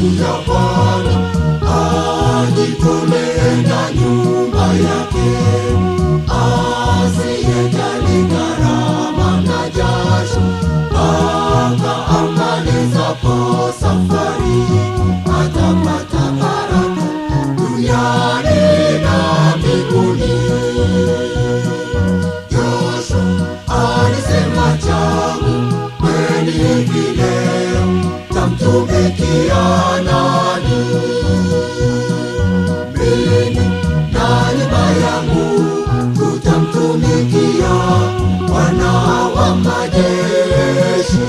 ya Bwana, ajitolee na nyumba yake, asiyejali gharama na jasho, mpaka amalizapo safari atapata baraka duniani na mbinguni. Yoshua alisema, changu kweli hivi leo, tamtumikia nani? Mimi na nyumba yangu tutamtumikia Bwana wa majeshi.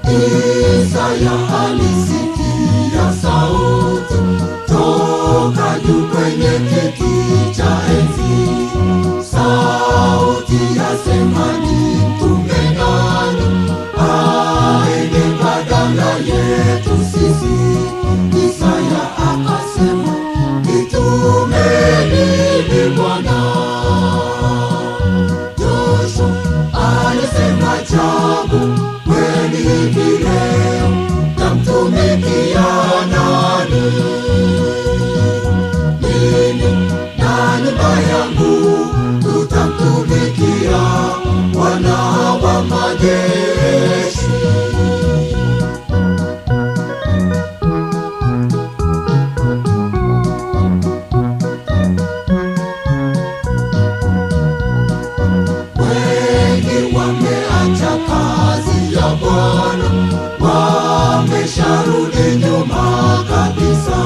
Isaya alisikia sauti toka juu kwenye kiti cha enzi, sauti yasema, nimtume nani aende badala yetu sisi? Isaya akasema, nitume mimi Bwana. Yoshua alisema, changu kweli hivi leo, tamtumikia nani? Mimi na nyumba yangu tutamtumikia Bwana wa majeshi. Wengi wameacha kazi ya Bwana, wamesharudi nyuma kabisa,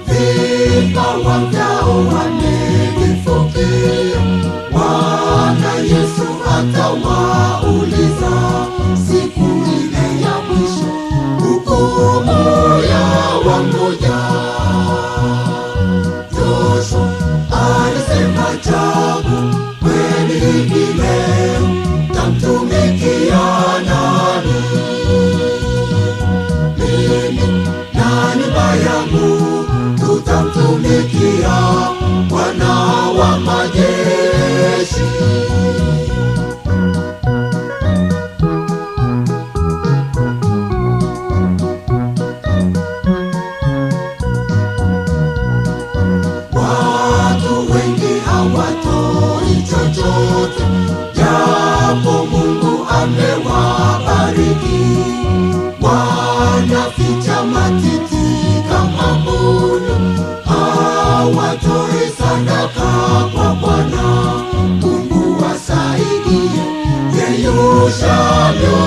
vipawa vyao wamevifukia. Bwana Yesu atawauliza siku ile ya mwisho, hukumu ya wangoja. Yoshua alisema, changu kweli hivi leo, tamtumikia nani? Mimi na nyumba yangu tutamtumikia Bwana wa majeshi. Watu wengi hawatoi chochote, japo Mungu amewabariki. Wanaficha matiti kama mbuni, hawatoi sadaka kwa Bwana. Mungu wasaidie yeyushavyo